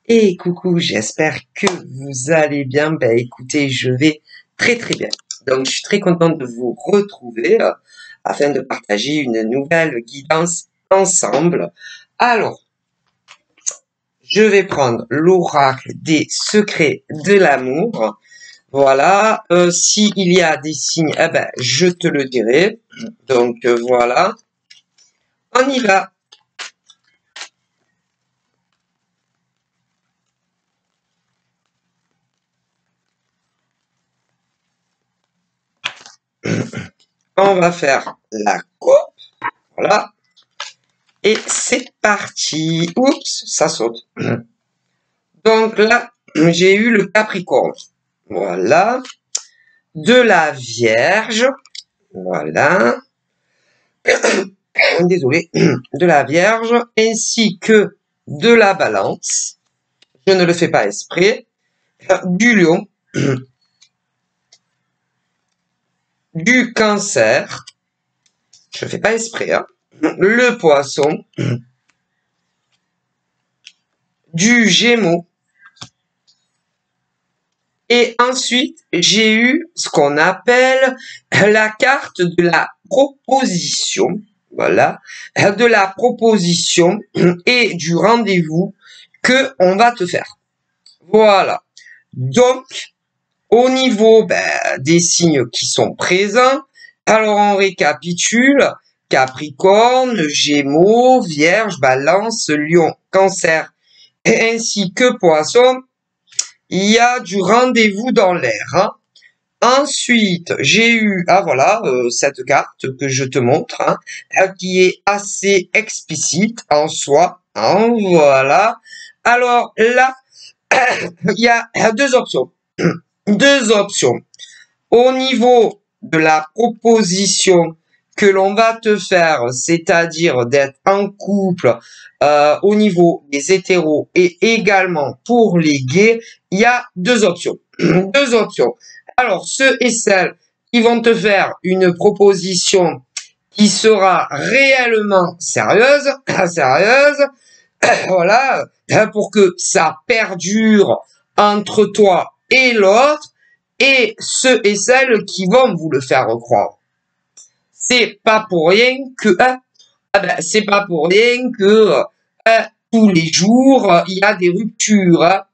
Et coucou, j'espère que vous allez bien. Ben écoutez, je vais très très bien. Donc je suis très contente de vous retrouver afin de partager une nouvelle guidance ensemble. Alors, je vais prendre l'oracle des secrets de l'amour. Voilà, s'il y a des signes, eh ben je te le dirai. Donc voilà, on y va. On va faire la coupe. Voilà. Et c'est parti. Oups, ça saute. Donc là, j'ai eu le Capricorne. Voilà. De la Vierge. Voilà. Désolé. De la Vierge. Ainsi que de la Balance. Je ne le fais pas exprès. Du Lion. Du Cancer. Je ne fais pas exprès. Hein. Le Poisson. Du Gémeaux. Et ensuite, j'ai eu ce qu'on appelle la carte de la proposition. Voilà. De la proposition et du rendez-vous que on va te faire. Voilà. Donc, au niveau des signes qui sont présents, alors on récapitule. Capricorne, Gémeaux, Vierge, Balance, Lion, Cancer, ainsi que Poisson. Il y a du rendez-vous dans l'air. Hein. Ensuite, j'ai eu, voilà, cette carte que je te montre, hein, qui est assez explicite en soi. Hein, voilà. Alors là, il y a deux options. Deux options. Au niveau de la proposition que l'on va te faire, c'est-à-dire d'être en couple au niveau des hétéros et également pour les gays, il y a deux options. Deux options. Alors, ceux et celles qui vont te faire une proposition qui sera réellement sérieuse, voilà, pour que ça perdure entre toi et l'autre, et ceux et celles qui vont vous le faire croire. C'est pas pour rien que, c'est pas pour rien que tous les jours il y a des ruptures. Hein.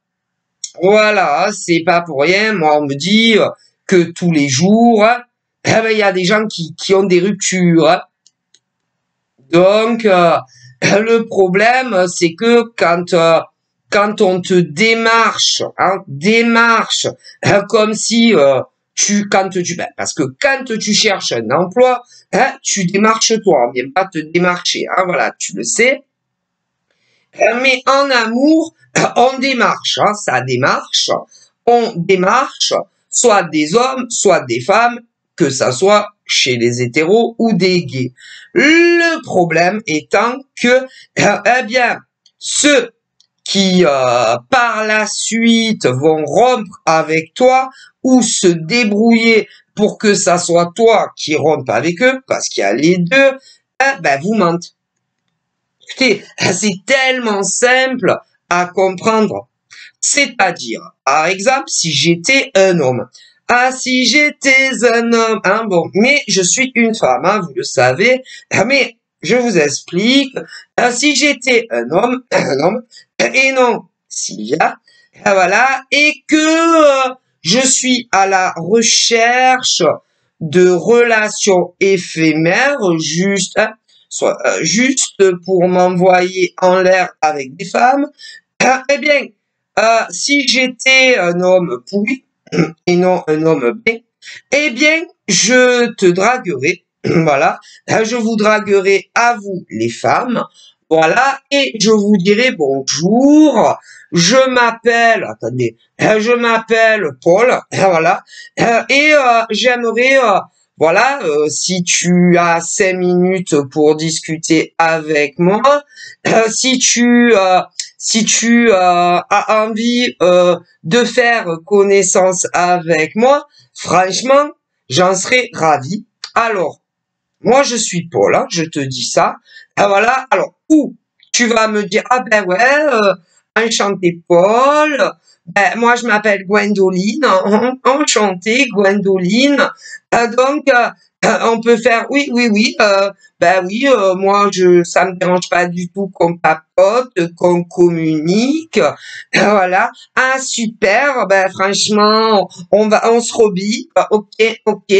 Voilà, c'est pas pour rien. Moi, on me dit que tous les jours, il y a des gens qui ont des ruptures. Hein. Donc, le problème, c'est que quand on te démarche, comme si parce que quand tu cherches un emploi, tu démarches toi, on vient pas te démarcher, hein, voilà, tu le sais. Mais en amour, on démarche, hein, ça démarche, on démarche, soit des hommes, soit des femmes, que ça soit chez les hétéros ou des gays. Le problème étant que, eh bien, ceux qui par la suite vont rompre avec toi ou se débrouiller pour que ça soit toi qui rompe avec eux, parce qu'il y a les deux, vous mentent. Écoutez, c'est tellement simple à comprendre. C'est-à-dire, par exemple, si j'étais un homme. Ah, si j'étais un homme, hein, bon, mais je suis une femme, hein, vous le savez, mais je vous explique, si j'étais un homme, et non Sylvia, voilà, et que je suis à la recherche de relations éphémères, juste, juste pour m'envoyer en l'air avec des femmes, eh bien, si j'étais un homme pourri et non un homme bien, eh bien, je te draguerai, voilà, je vous draguerai à vous les femmes, voilà, et je vous dirai bonjour, je m'appelle, attendez, je m'appelle Paul, voilà, et j'aimerais, voilà, si tu as 5 minutes pour discuter avec moi, si tu as envie de faire connaissance avec moi, franchement, j'en serais ravi. Alors, moi, je suis Paul, hein, je te dis ça. Voilà. Alors, ou tu vas me dire, ah ben ouais, enchanté Paul. Ben, moi, je m'appelle Gwendoline. Enchantée, Gwendoline. On peut faire, oui, oui, oui, ben oui, moi, ça me dérange pas du tout qu'on papote, qu'on communique, voilà. Ah, super, ben franchement, on se rebique, ok, ok.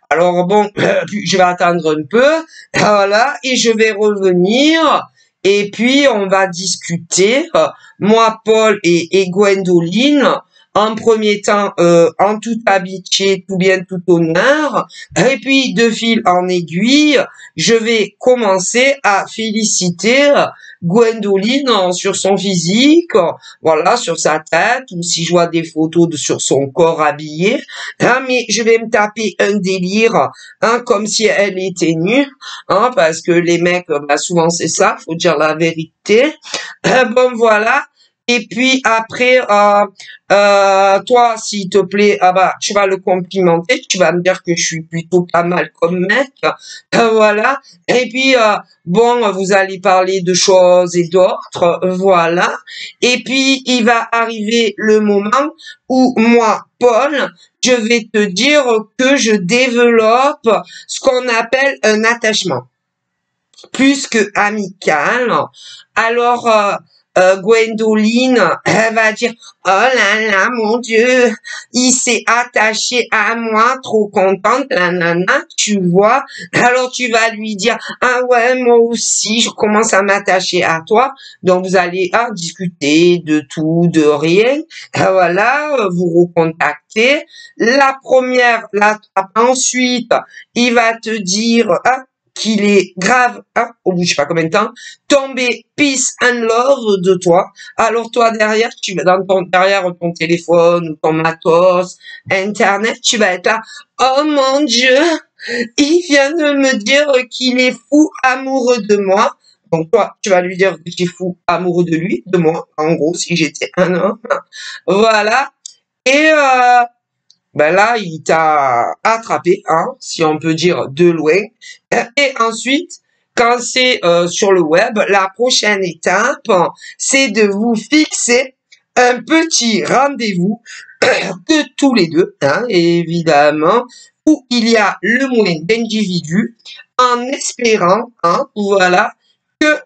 Alors bon, je vais attendre un peu, voilà, et je vais revenir. Et puis, on va discuter, moi, Paul et Gwendoline, en premier temps, en toute amitié, tout bien, tout honneur. Et puis, de fil en aiguille, je vais commencer à féliciter Gwendoline sur son physique, voilà, sur sa tête, ou si je vois des photos sur son corps habillé. Hein, mais je vais me taper un délire, hein, comme si elle était nue, hein, parce que les mecs, bah, souvent c'est ça, faut dire la vérité. Bon, voilà. Et puis après, toi, s'il te plaît, ah bah, tu vas le complimenter, tu vas me dire que je suis plutôt pas mal comme mec, voilà. Et puis, bon, vous allez parler de choses et d'autres, voilà. Et puis, il va arriver le moment où moi, Paul, je vais te dire que je développe ce qu'on appelle un attachement plus que amical. Alors, Gwendoline, elle va dire, oh là là, mon Dieu, il s'est attaché à moi, trop contente, la nana, tu vois. Alors tu vas lui dire, ah ouais, moi aussi, je commence à m'attacher à toi. Donc vous allez discuter de tout, de rien. Voilà, vous recontactez. La première, ensuite, il va te dire, qu'il est grave, au bout de je sais pas combien de temps, tombé peace and love de toi. Alors toi derrière, tu vas derrière ton téléphone ou ton matos, internet, tu vas être là, oh mon Dieu, il vient de me dire qu'il est fou amoureux de moi. Donc toi, tu vas lui dire que tu es fou amoureux de lui, de moi, en gros, si j'étais un homme. Voilà. Et ben là, il t'a attrapé, hein, si on peut dire de loin. Et ensuite, quand c'est sur le web, la prochaine étape, c'est de vous fixer un petit rendez-vous de tous les deux, hein, évidemment, où il y a le moins d'individus, en espérant, hein, voilà, que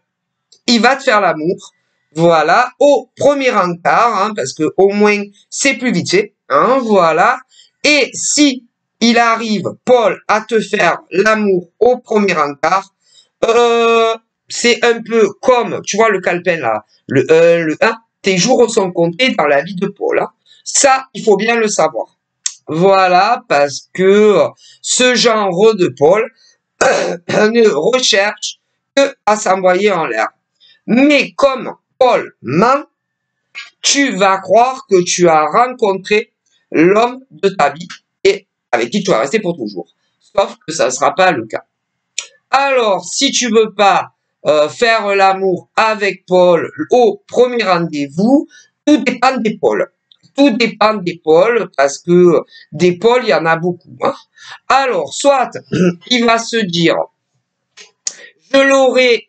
il va te faire l'amour, voilà, au premier encart, hein, parce que au moins c'est plus vite fait, hein, voilà. Et si il arrive, Paul, à te faire l'amour au premier encart, c'est un peu comme, tu vois le calepin là, le 1, tes jours sont comptés dans la vie de Paul. Hein. Ça, il faut bien le savoir. Voilà, parce que ce genre de Paul ne recherche que à s'envoyer en l'air. Mais comme Paul ment, tu vas croire que tu as rencontré l'homme de ta vie et avec qui tu vas rester pour toujours. Sauf que ça ne sera pas le cas. Alors, si tu veux pas faire l'amour avec Paul au premier rendez-vous, tout dépend des Pauls. Tout dépend des Pauls, parce que des Pauls, il y en a beaucoup. Hein. Alors, soit il va se dire, je l'aurai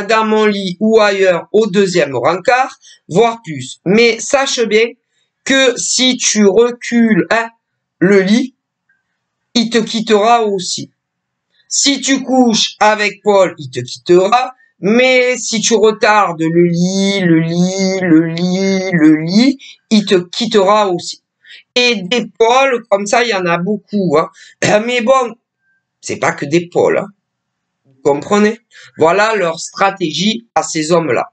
dans mon lit ou ailleurs au deuxième rencard, voire plus. Mais sache bien que si tu recules le lit, il te quittera aussi. Si tu couches avec Paul, il te quittera. Mais si tu retardes le lit, il te quittera aussi. Et des Pauls, comme ça, il y en a beaucoup. Hein. Mais bon, c'est pas que des Pauls. Hein. Comprenez? Voilà leur stratégie à ces hommes-là.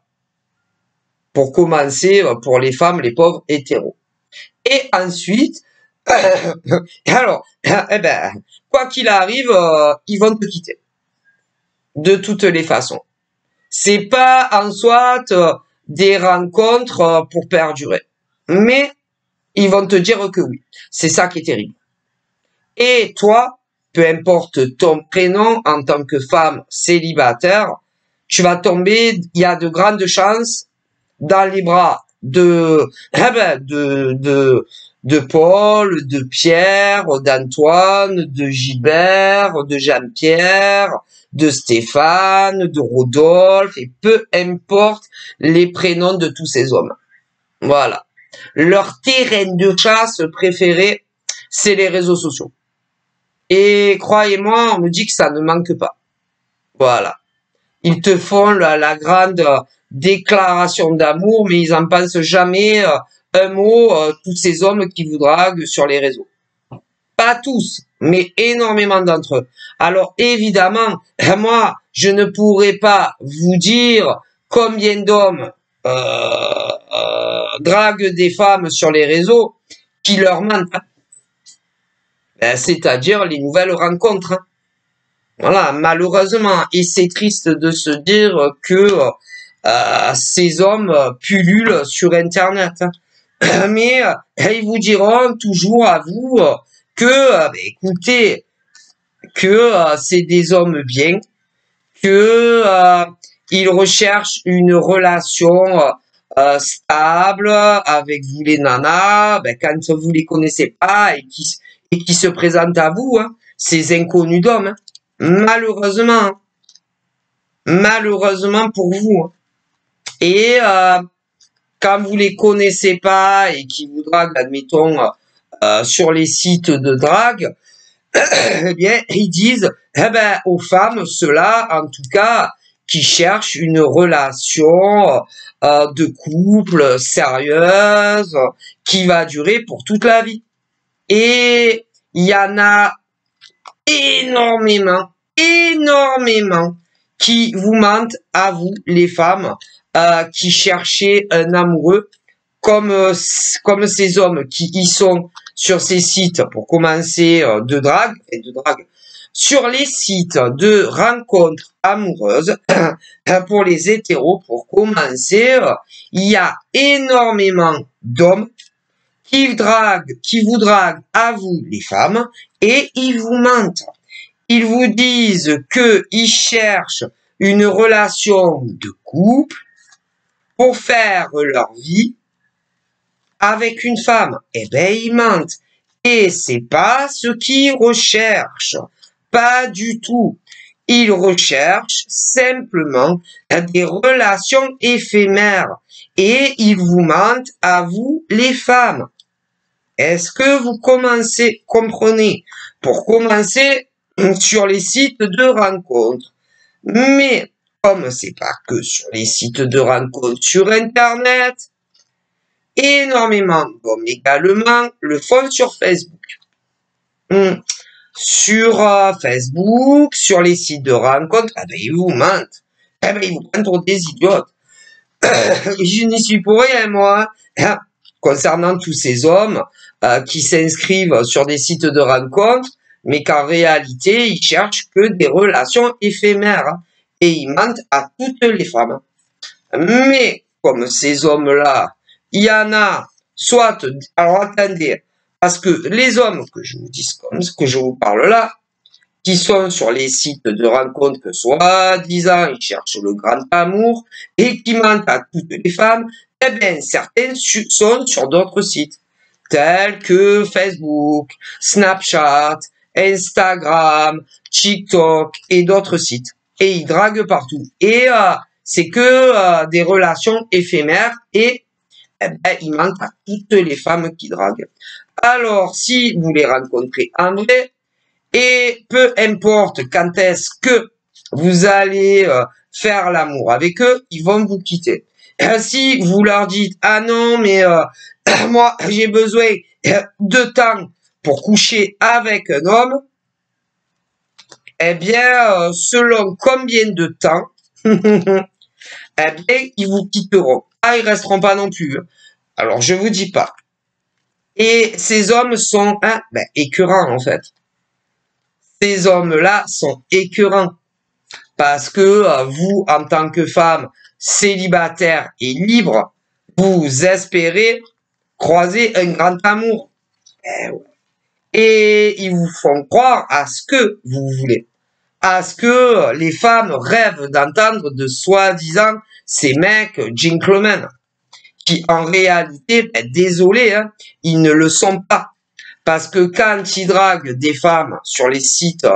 Pour commencer, pour les femmes, les pauvres hétéros. Et ensuite, alors, eh ben, quoi qu'il arrive, ils vont te quitter. De toutes les façons. C'est pas en soi des rencontres pour perdurer. Mais ils vont te dire que oui. C'est ça qui est terrible. Et toi, peu importe ton prénom en tant que femme célibataire, tu vas tomber, il y a de grandes chances, dans les bras de de Paul, de Pierre, d'Antoine, de Gilbert, de Jean-Pierre, de Stéphane, de Rodolphe, et peu importe les prénoms de tous ces hommes. Voilà. Leur terrain de chasse préféré, c'est les réseaux sociaux. Et croyez-moi, on me dit que ça ne manque pas. Voilà. Ils te font la grande déclaration d'amour, mais ils en pensent jamais un mot, tous ces hommes qui vous draguent sur les réseaux. Pas tous, mais énormément d'entre eux. Alors évidemment, moi, je ne pourrais pas vous dire combien d'hommes draguent des femmes sur les réseaux qui leur mentent. Ben, c'est-à-dire les nouvelles rencontres. Hein. Voilà, malheureusement, et c'est triste de se dire que ces hommes pullulent sur Internet. Hein. Mais ils vous diront toujours à vous que, écoutez, que c'est des hommes bien, que ils recherchent une relation stable avec vous les nanas, quand vous les connaissez pas et qui se présentent à vous, hein, ces inconnus d'hommes. Hein. Malheureusement pour vous. Hein. Et quand vous les connaissez pas et qui vous draguent, admettons, sur les sites de drague, eh bien, ils disent, aux femmes, ceux-là, en tout cas, qui cherchent une relation de couple sérieuse, qui va durer pour toute la vie. Et il y en a énormément qui vous mentent à vous, les femmes, qui cherchaient un amoureux, comme ces hommes qui y sont sur ces sites pour commencer de drague, sur les sites de rencontres amoureuses, pour les hétéros, pour commencer, il y a énormément d'hommes qui vous draguent à vous, les femmes, et ils vous mentent. Ils vous disent qu'ils cherchent une relation de couple pour faire leur vie avec une femme. Eh ben, ils mentent. Et c'est pas ce qu'ils recherchent. Pas du tout. Ils recherchent simplement des relations éphémères. Et ils vous mentent à vous, les femmes. Est-ce que vous comprenez? Pour commencer, sur les sites de rencontres. Mais, comme c'est pas que sur les sites de rencontres sur Internet, énormément d'hommes également le font sur Facebook. Sur Facebook, sur les sites de rencontres, ils vous mentent. Ils vous prennent pour des idiotes. Je n'y suis pour rien, moi. Concernant tous ces hommes qui s'inscrivent sur des sites de rencontres, mais qu'en réalité, ils cherchent que des relations éphémères. Hein, et ils mentent à toutes les femmes. Mais, comme ces hommes-là, il y en a, soit, alors attendez, parce que les hommes que je vous dis comme que je vous parle là, qui sont sur les sites de rencontres que soi-disant ils cherchent le grand amour et qui mentent à toutes les femmes, eh bien, certains sont sur d'autres sites, tels que Facebook, Snapchat, Instagram, TikTok et d'autres sites. Et ils draguent partout. Et c'est que des relations éphémères et ils mentent à toutes les femmes qui draguent. Alors, si vous les rencontrez en vrai, et peu importe quand est-ce que vous allez faire l'amour avec eux, ils vont vous quitter. Si vous leur dites, ah non, mais moi, j'ai besoin de temps pour coucher avec un homme, eh bien, selon combien de temps, eh bien, ils vous quitteront. Ah, ils resteront pas non plus. Alors, je vous dis pas. Et ces hommes sont écœurants, en fait. Ces hommes-là sont écœurants. Parce que vous, en tant que femme célibataire et libre, vous espérez croiser un grand amour. Et ils vous font croire à ce que vous voulez. À ce que les femmes rêvent d'entendre de soi-disant ces mecs gentlemen qui en réalité, ben, désolé, hein, ils ne le sont pas. Parce que quand ils draguent des femmes sur les sites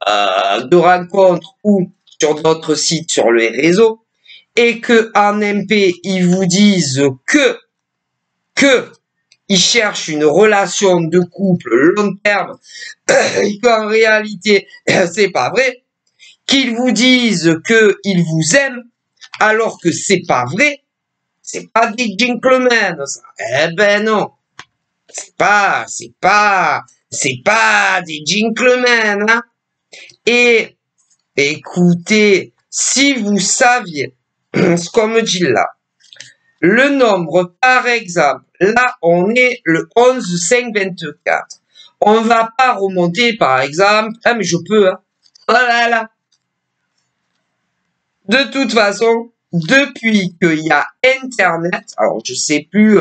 de rencontres ou sur d'autres sites sur les réseaux, et que en MP, ils vous disent que ils cherchent une relation de couple long terme, et qu'en réalité, c'est pas vrai, qu'ils vous disent qu'ils vous aiment, alors que c'est pas vrai, c'est pas des gentlemen, ça. Eh ben non. C'est pas des gentlemen, hein. Et, écoutez, si vous saviez, ce qu'on me dit là, le nombre, par exemple, là, on est le 11-5-24. On va pas remonter, par exemple, ah, mais je peux, hein. Oh là là. De toute façon, depuis qu'il y a Internet, alors je sais plus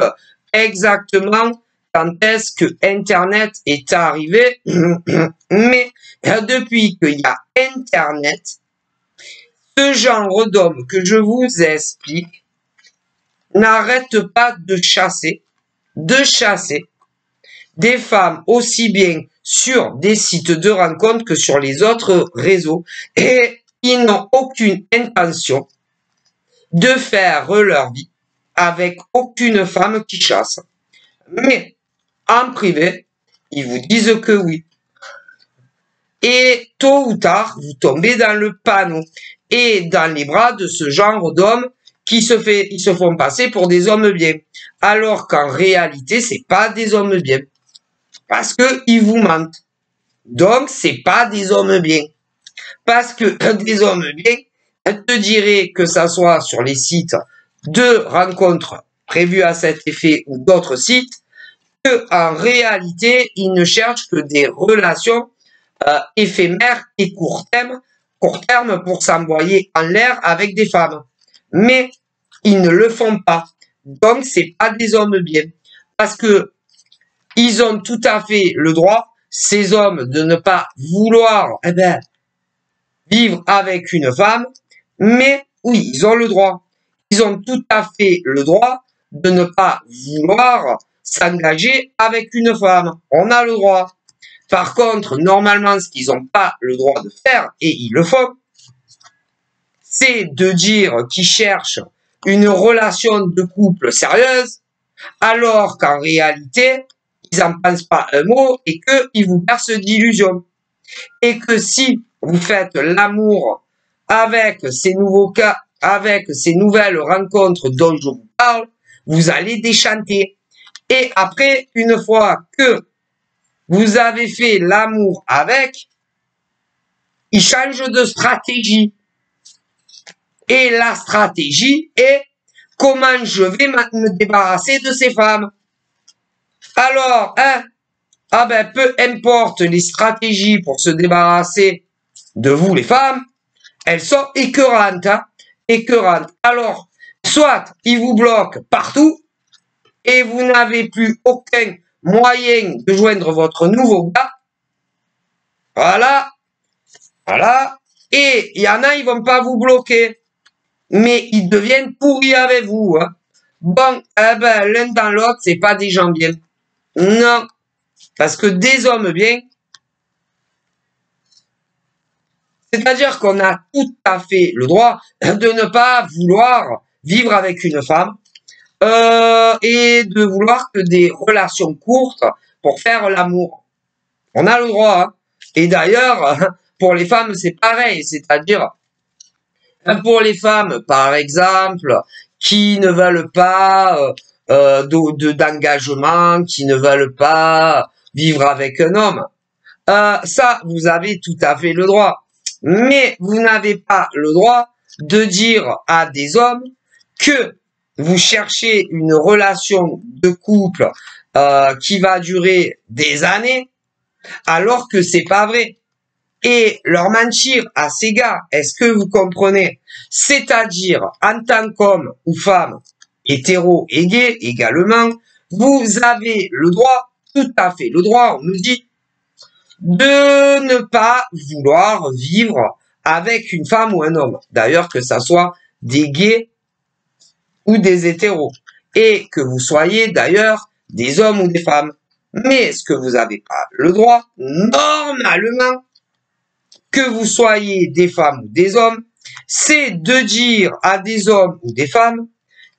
exactement quand est-ce que Internet est arrivé, mais depuis qu'il y a Internet, ce genre d'homme que je vous explique n'arrête pas de chasser des femmes aussi bien sur des sites de rencontres que sur les autres réseaux, et ils n'ont aucune intention de faire leur vie avec aucune femme qui chasse. Mais en privé, ils vous disent que oui. Et tôt ou tard, vous tombez dans le panneau et dans les bras de ce genre d'hommes ils se font passer pour des hommes bien. Alors qu'en réalité, c'est pas des hommes bien. Parce que ils vous mentent. Donc, c'est pas des hommes bien. Parce que des hommes bien, elle te dirait que ça soit sur les sites de rencontres prévus à cet effet ou d'autres sites, que en réalité, ils ne cherchent que des relations éphémères et court terme pour s'envoyer en l'air avec des femmes. Mais ils ne le font pas. Donc, c'est pas des hommes bien. Parce que ils ont tout à fait le droit, ces hommes, de ne pas vouloir, vivre avec une femme, mais oui, ils ont le droit. Ils ont tout à fait le droit de ne pas vouloir s'engager avec une femme. On a le droit. Par contre, normalement, ce qu'ils n'ont pas le droit de faire, et ils le font, c'est de dire qu'ils cherchent une relation de couple sérieuse, alors qu'en réalité, ils n'en pensent pas un mot et qu'ils vous bercent d'illusions. Et que si vous faites l'amour avec ces nouveaux cas, avec ces nouvelles rencontres dont je vous parle, vous allez déchanter. Et après, une fois que vous avez fait l'amour avec, il change de stratégie. Et la stratégie est comment je vais me débarrasser de ces femmes. Alors, peu importe les stratégies pour se débarrasser de vous, les femmes, elles sont écœurantes, hein, écœurantes. Alors, soit ils vous bloquent partout et vous n'avez plus aucun moyen de joindre votre nouveau gars. Voilà. Et il y en a, ils vont pas vous bloquer, mais ils deviennent pourris avec vous. Hein. Bon, l'un dans l'autre, c'est pas des gens bien. Non. Parce que des hommes bien, c'est-à-dire qu'on a tout à fait le droit de ne pas vouloir vivre avec une femme et de vouloir que des relations courtes pour faire l'amour. On a le droit. Hein. Et d'ailleurs, pour les femmes, c'est pareil. C'est-à-dire, pour les femmes, par exemple, qui ne veulent pas d'engagement, qui ne veulent pas vivre avec un homme, ça, vous avez tout à fait le droit. Mais vous n'avez pas le droit de dire à des hommes que vous cherchez une relation de couple qui va durer des années, alors que c'est pas vrai. Et leur mentir à ces gars, est-ce que vous comprenez? C'est-à-dire, en tant qu'homme ou femme, hétéro et gay également, vous avez le droit, tout à fait le droit, on nous dit, de ne pas vouloir vivre avec une femme ou un homme. D'ailleurs, que ça soit des gays ou des hétéros. et que vous soyez d'ailleurs des hommes ou des femmes. Mais ce que vous n'avez pas le droit, normalement, que vous soyez des femmes ou des hommes, c'est de dire à des hommes ou des femmes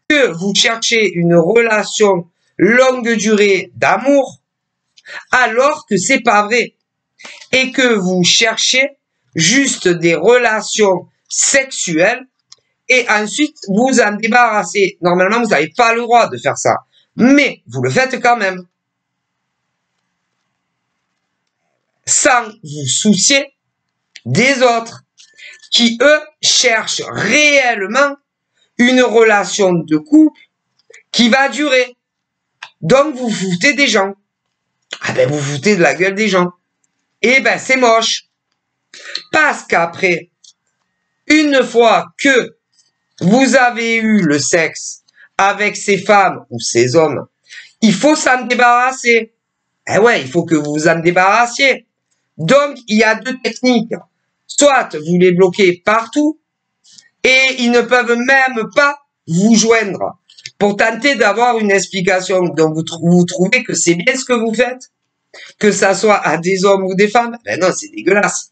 que vous cherchez une relation longue durée d'amour, alors que c'est pas vrai. Et que vous cherchez juste des relations sexuelles et ensuite vous en débarrassez. Normalement, vous n'avez pas le droit de faire ça. Mais vous le faites quand même. Sans vous soucier des autres qui, eux, cherchent réellement une relation de couple qui va durer. Donc, vous vous foutez des gens. Ah ben, vous vous foutez de la gueule des gens. Eh ben, c'est moche. Parce qu'après, une fois que vous avez eu le sexe avec ces femmes ou ces hommes, il faut s'en débarrasser. Eh ouais, il faut que vous vous en débarrassiez. Donc, il y a deux techniques. Soit vous les bloquez partout et ils ne peuvent même pas vous joindre pour tenter d'avoir une explication. Donc, vous trouvez que c'est bien ce que vous faites? Que ça soit à des hommes ou des femmes? Ben non, c'est dégueulasse.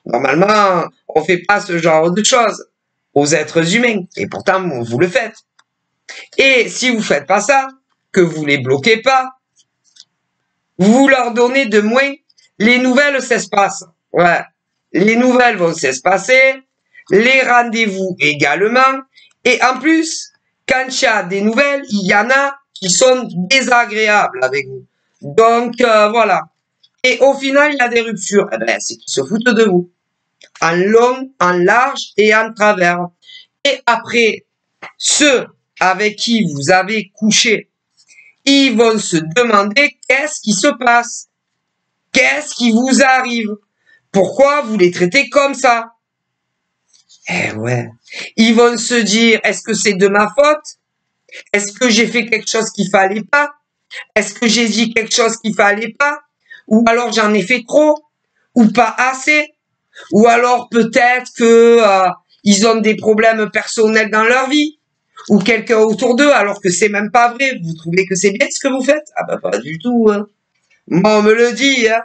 Normalement, on fait pas ce genre de choses aux êtres humains. Et pourtant, vous le faites. Et si vous faites pas ça, que vous les bloquez pas, vous leur donnez de moins, les nouvelles s'espacent. Ouais. Les nouvelles vont s'espacer, les rendez-vous également. Et en plus, quand il y a des nouvelles, il y en a qui sont désagréables avec vous. Donc, voilà. Et au final, il y a des ruptures. Eh ben, c'est qu'ils se foutent de vous. En long, en large et en travers. Et après, ceux avec qui vous avez couché, ils vont se demander qu'est-ce qui se passe? Qu'est-ce qui vous arrive? Pourquoi vous les traitez comme ça? Eh ouais. Ils vont se dire, est-ce que c'est de ma faute? Est-ce que j'ai fait quelque chose qu'il fallait pas? Est-ce que j'ai dit quelque chose qu'il fallait pas? Ou alors j'en ai fait trop? Ou pas assez? Ou alors peut-être que ils ont des problèmes personnels dans leur vie? Ou quelqu'un autour d'eux, alors que c'est même pas vrai. Vous trouvez que c'est bien ce que vous faites? Ah bah pas du tout. Hein. Moi, on me le dit. Hein.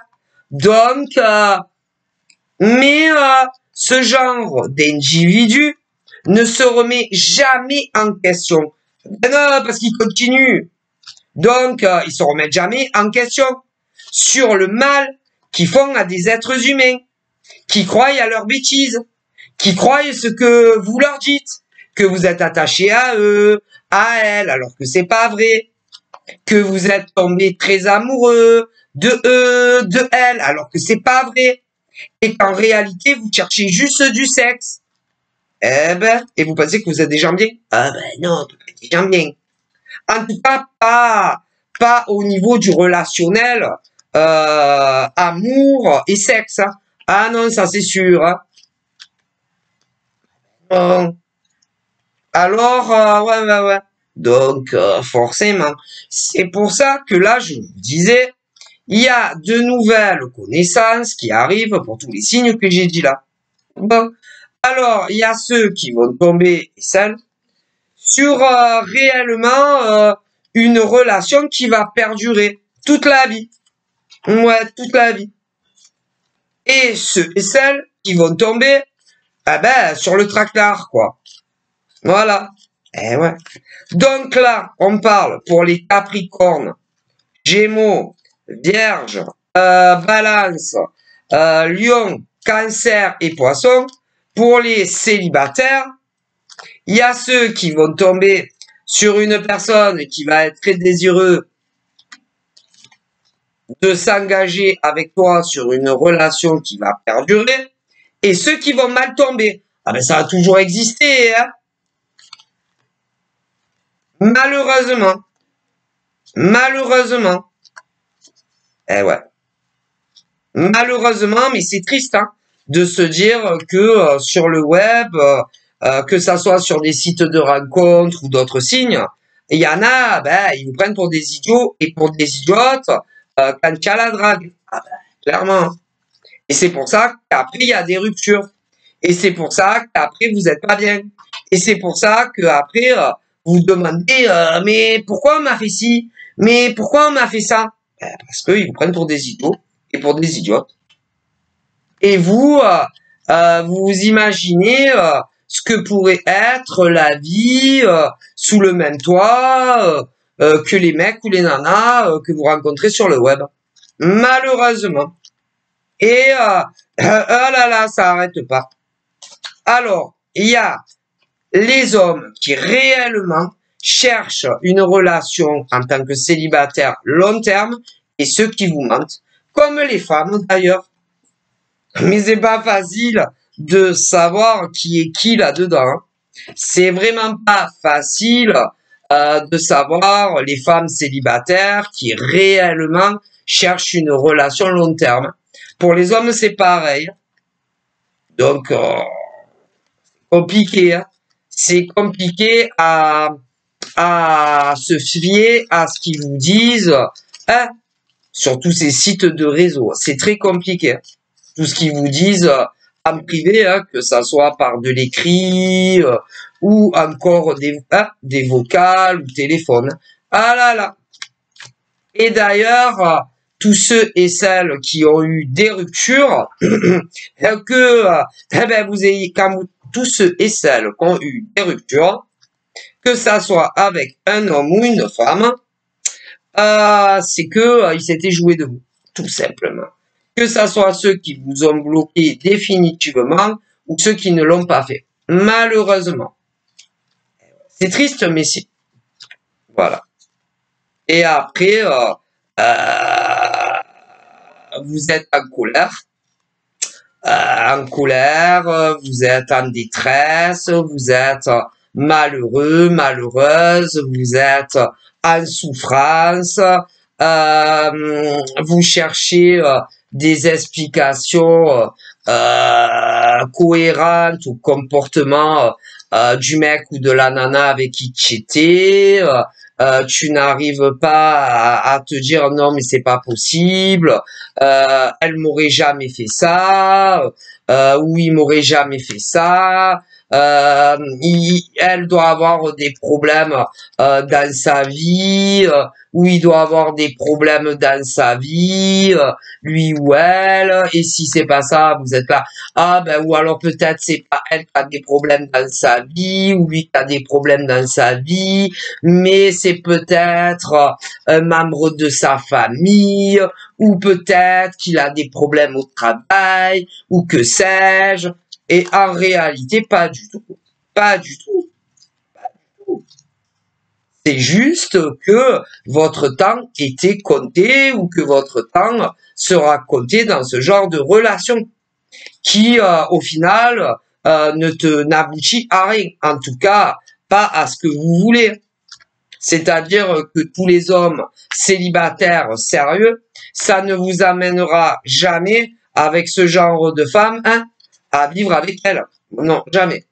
Donc, mais ce genre d'individu ne se remet jamais en question. Ben non, parce qu'il continue. Donc, ils se remettent jamais en question sur le mal qu'ils font à des êtres humains, qui croient à leurs bêtises, qui croient ce que vous leur dites, que vous êtes attaché à eux, à elles, alors que c'est pas vrai, que vous êtes tombé très amoureux de eux, de elles, alors que c'est pas vrai, et qu'en réalité, vous cherchez juste du sexe. Eh ben, et vous pensez que vous êtes des gens bien? Ah ben non, on peut pas être des gens bien. En tout cas, pas au niveau du relationnel, amour et sexe. Hein. Ah non, ça c'est sûr. Hein. Non. Alors, ouais. Donc, forcément, c'est pour ça que là, je vous disais, il y a de nouvelles connaissances qui arrivent pour tous les signes que j'ai dit là. Bon, alors, il y a ceux qui vont tomber, et celles, sur réellement une relation qui va perdurer toute la vie. Ouais, toute la vie. Et ceux et celles qui vont tomber, eh ben, sur le tractard, quoi. Voilà. Eh ouais. Donc là, on parle pour les Capricornes, Gémeaux, Vierge, Balance, Lion, Cancer et Poisson. Pour les célibataires, il y a ceux qui vont tomber sur une personne qui va être très désireux de s'engager avec toi sur une relation qui va perdurer, et ceux qui vont mal tomber. Ah ben ça a toujours existé, hein. Malheureusement. Eh ouais. Malheureusement, mais c'est triste, hein, de se dire que sur le web, que ça soit sur des sites de rencontres ou d'autres signes, il y en a, ben, ils vous prennent pour des idiots et pour des idiotes quand il y a la drague. Ah ben, clairement. Et c'est pour ça qu'après, il y a des ruptures. Et c'est pour ça qu'après, vous n'êtes pas bien. Et c'est pour ça qu'après, vous demandez, mais pourquoi on m'a fait ci? Mais pourquoi on m'a fait ça? Parce qu'ils vous prennent pour des idiots et pour des idiotes. Et vous, vous imaginez ce que pourrait être la vie sous le même toit que les mecs ou les nanas que vous rencontrez sur le web. Malheureusement. Et oh là là, ça arrête pas. Alors, il y a les hommes qui réellement cherchent une relation en tant que célibataire long terme et ceux qui vous mentent, comme les femmes d'ailleurs. Mais c'est pas facile de savoir qui est qui là-dedans. Hein. C'est vraiment pas facile de savoir les femmes célibataires qui réellement cherchent une relation long terme. Pour les hommes, c'est pareil. Donc, compliqué. Hein. C'est compliqué à se fier à ce qu'ils vous disent hein, sur tous ces sites de réseau. C'est très compliqué. Hein. Tout ce qu'ils vous disent en privé, hein, que ça soit par de l'écrit ou encore des vocales ou téléphone. Ah là là. Et d'ailleurs, tous ceux et celles qui ont eu des ruptures, tous ceux et celles qui ont eu des ruptures, que ça soit avec un homme ou une femme, c'est que il s'était joué de vous, tout simplement. Que ça soit ceux qui vous ont bloqué définitivement ou ceux qui ne l'ont pas fait. Malheureusement. C'est triste, mais si. Voilà. Et après, vous êtes en colère. Vous êtes en détresse, vous êtes malheureux, malheureuse, vous êtes en souffrance, vous cherchez des explications cohérentes au comportement du mec ou de la nana avec qui tu étais. Tu n'arrives pas à te dire non mais c'est pas possible, elle m'aurait jamais fait ça, ou il m'aurait jamais fait ça, elle doit avoir des problèmes dans sa vie, ou il doit avoir des problèmes dans sa vie, lui ou elle, et si c'est pas ça, vous êtes là, ah ben ou alors peut-être c'est pas elle qui a des problèmes dans sa vie, ou lui qui a des problèmes dans sa vie, mais c'est peut-être un membre de sa famille, ou peut-être qu'il a des problèmes au travail, ou que sais-je, et en réalité, pas du tout. Pas du tout. Pas du tout. C'est juste que votre temps était compté ou que votre temps sera compté dans ce genre de relation qui, au final, n'aboutit à rien. En tout cas, pas à ce que vous voulez. C'est-à-dire que tous les hommes célibataires sérieux, ça ne vous amènera jamais avec ce genre de femme, hein, à vivre avec elle. Non, jamais.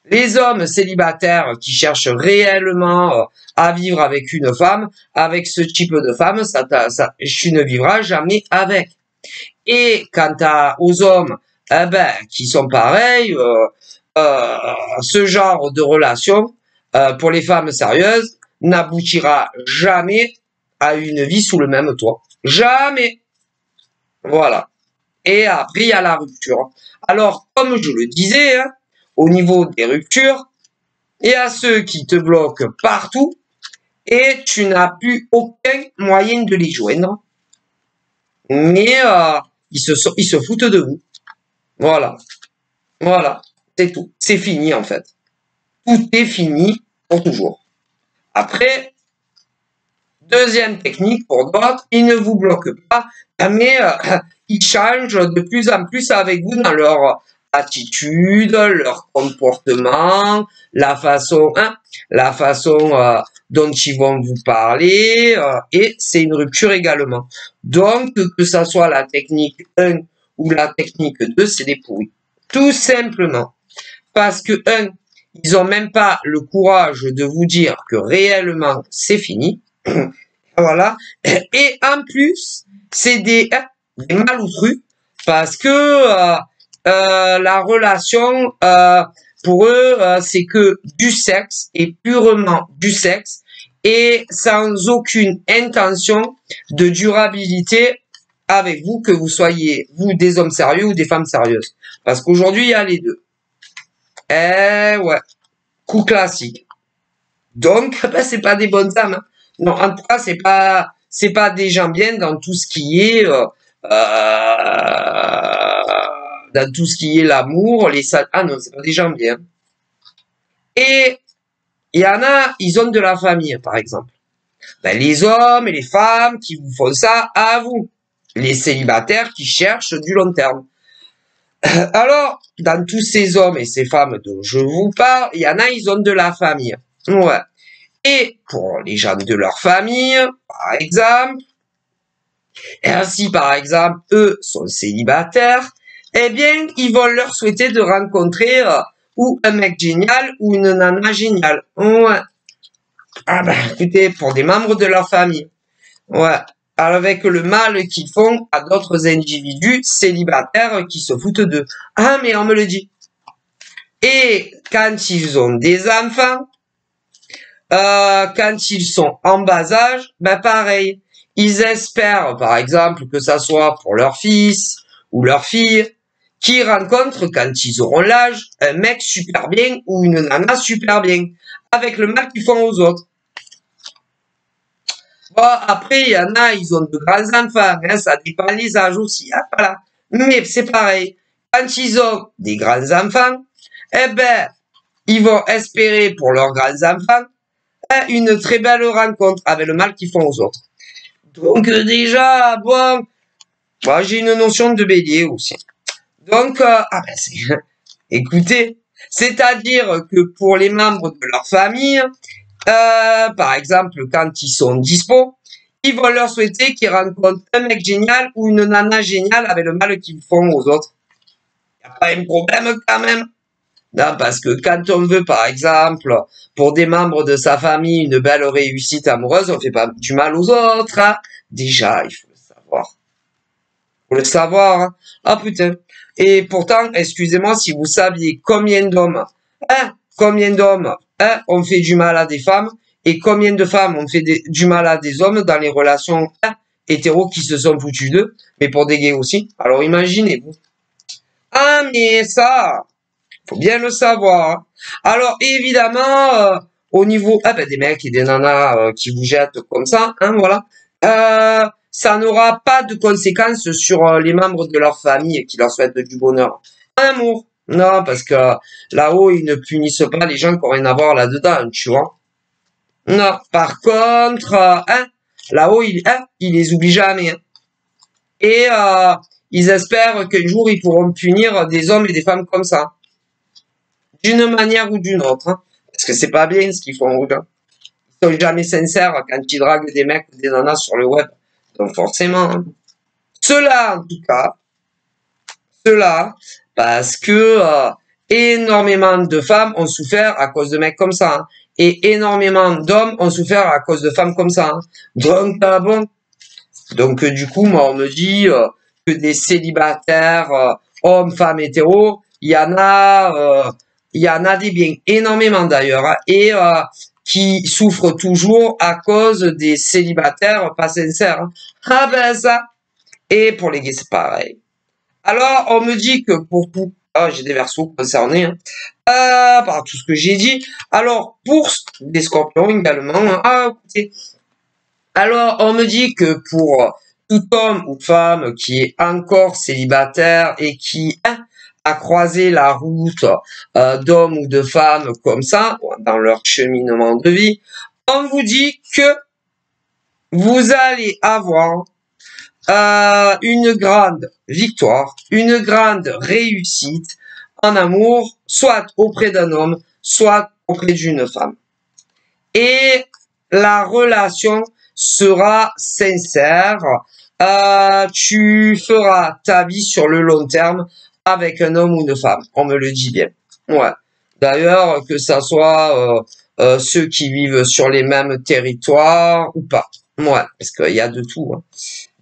Les hommes célibataires qui cherchent réellement à vivre avec une femme, avec ce type de femme, tu ne vivras jamais avec. Et quant aux hommes qui sont pareils, ce genre de relation, pour les femmes sérieuses, n'aboutira jamais à une vie sous le même toit. Jamais. Voilà. Et après, il y a la rupture. Alors, comme je le disais, hein, au niveau des ruptures, il y a ceux qui te bloquent partout et tu n'as plus aucun moyen de les joindre. Mais ils se foutent de vous. Voilà. Voilà. C'est tout. C'est fini, en fait. Tout est fini pour toujours. Après, deuxième technique pour d'autres, ils ne vous bloquent pas, mais ils changent de plus en plus avec vous dans leur attitude, leur comportement, la façon dont ils vont vous parler, et c'est une rupture également. Donc, que ça soit la technique 1 ou la technique 2, c'est des pourris. Tout simplement. Parce que 1, ils ont même pas le courage de vous dire que réellement c'est fini. Voilà. Et en plus, c'est des maloutrues parce que la relation Pour eux, c'est que du sexe et purement du sexe et sans aucune intention de durabilité avec vous, que vous soyez, vous, des hommes sérieux ou des femmes sérieuses. Parce qu'aujourd'hui, il y a les deux. Eh ouais, coup classique. Donc, ben, c'est pas des bonnes âmes. Hein. Non, en tout cas, c'est pas des gens bien dans tout ce qui est, dans tout ce qui est l'amour, ah non, c'est pas des gens bien. Et il y en a, ils ont de la famille, par exemple. Ben, les hommes et les femmes qui vous font ça à vous. Les célibataires qui cherchent du long terme. Alors, dans tous ces hommes et ces femmes dont je vous parle, il y en a, ils ont de la famille. Ouais. Et pour les gens de leur famille, par exemple, si par exemple, eux sont célibataires, eh bien, ils vont leur souhaiter de rencontrer ou un mec génial ou une nana géniale. Ouais. Ah ben, écoutez, pour des membres de leur famille. Ouais. Avec le mal qu'ils font à d'autres individus célibataires qui se foutent d'eux. Ah, mais on me le dit. Et quand ils ont des enfants, quand ils sont en bas âge, ben pareil. Ils espèrent, par exemple, que ça soit pour leur fils ou leur fille, qui rencontrent, quand ils auront l'âge, un mec super bien ou une nana super bien, avec le mal qu'ils font aux autres. Bon, après, il y en a, ils ont de grands enfants, hein, ça dépend des âges aussi, hein, voilà. Mais c'est pareil, quand ils ont des grands enfants, eh ben, ils vont espérer pour leurs grands enfants une très belle rencontre avec le mal qu'ils font aux autres. Donc déjà, bon, moi j'ai une notion de bélier aussi. Donc, ah ben c'est, écoutez, c'est-à-dire que pour les membres de leur famille, par exemple, quand ils sont dispo, ils vont leur souhaiter qu'ils rencontrent un mec génial ou une nana géniale avec le mal qu'ils font aux autres. Il n'y a pas un problème quand même. Non, parce que quand on veut, par exemple, pour des membres de sa famille, une belle réussite amoureuse, on fait pas du mal aux autres. Hein. Déjà, il faut le savoir. Faut le savoir. Hein. Ah putain. Et pourtant, excusez-moi, si vous saviez combien d'hommes, on fait du mal à des femmes, et combien de femmes ont fait du mal à des hommes dans les relations hétéros qui se sont foutus d'eux, mais pour des gays aussi. Alors imaginez-vous. Ah, mais ça, faut bien le savoir. Hein. Alors évidemment, au niveau des mecs et des nanas qui vous jettent comme ça, hein, voilà, ça n'aura pas de conséquences sur les membres de leur famille qui leur souhaitent du bonheur. Amour. Non, parce que là-haut, ils ne punissent pas les gens qui ont rien à voir là-dedans, tu vois. Non, par contre, là-haut, ils les oublient jamais. Hein. Et ils espèrent qu'un jour, ils pourront punir des hommes et des femmes comme ça. D'une manière ou d'une autre. Hein. Parce que c'est pas bien ce qu'ils font aux gens. Ils sont jamais sincères quand ils draguent des mecs ou des nanas sur le web. Donc forcément. Hein. Cela, en tout cas. Cela, parce que énormément de femmes ont souffert à cause de mecs comme ça. Hein. Et énormément d'hommes ont souffert à cause de femmes comme ça. Hein. Donc, bon. Donc, du coup, moi, on me dit que des célibataires, hommes, femmes, hétéros, il y en a des biens, énormément d'ailleurs, hein, et qui souffrent toujours à cause des célibataires pas sincères. Hein. Ah ben ça. Et pour les gays, c'est pareil. Alors, on me dit que pour tout, j'ai des versos concernés, hein, par tout ce que j'ai dit. Alors, pour des scorpions également, écoutez. Alors, on me dit que pour tout homme ou femme qui est encore célibataire et qui a croisé la route d'hommes ou de femmes comme ça, dans leur cheminement de vie, on vous dit que vous allez avoir une grande victoire, une grande réussite en amour, soit auprès d'un homme, soit auprès d'une femme. Et la relation sera sincère. Tu feras ta vie sur le long terme avec un homme ou une femme. On me le dit bien. Ouais. D'ailleurs, que ça soit ceux qui vivent sur les mêmes territoires ou pas. Ouais, parce qu'il y a de tout. Hein.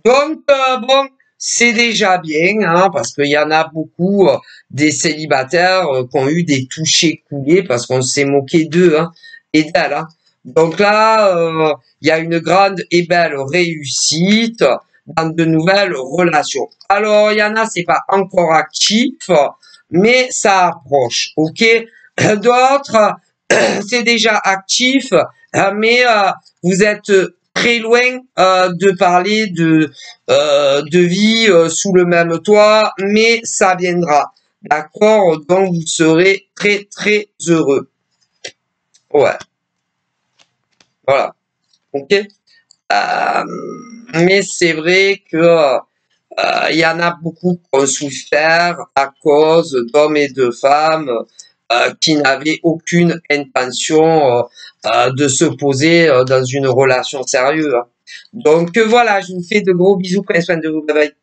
Donc, bon, c'est déjà bien, hein, parce qu'il y en a beaucoup des célibataires qui ont eu des touchés coulés parce qu'on s'est moqué d'eux, hein, et d'elles, hein. Donc là, il y a une grande et belle réussite dans de nouvelles relations. Alors, il y en a, c'est pas encore actif, mais ça approche, ok? D'autres, c'est déjà actif, mais vous êtes très loin de parler de vie sous le même toit, mais ça viendra, d'accord? Donc, vous serez très, très heureux. Ouais, voilà, ok? Euh, mais c'est vrai que il y en a beaucoup qui ont souffert à cause d'hommes et de femmes qui n'avaient aucune intention de se poser dans une relation sérieuse, hein. Donc voilà, je vous fais de gros bisous, prenez soin de vous, bye bye.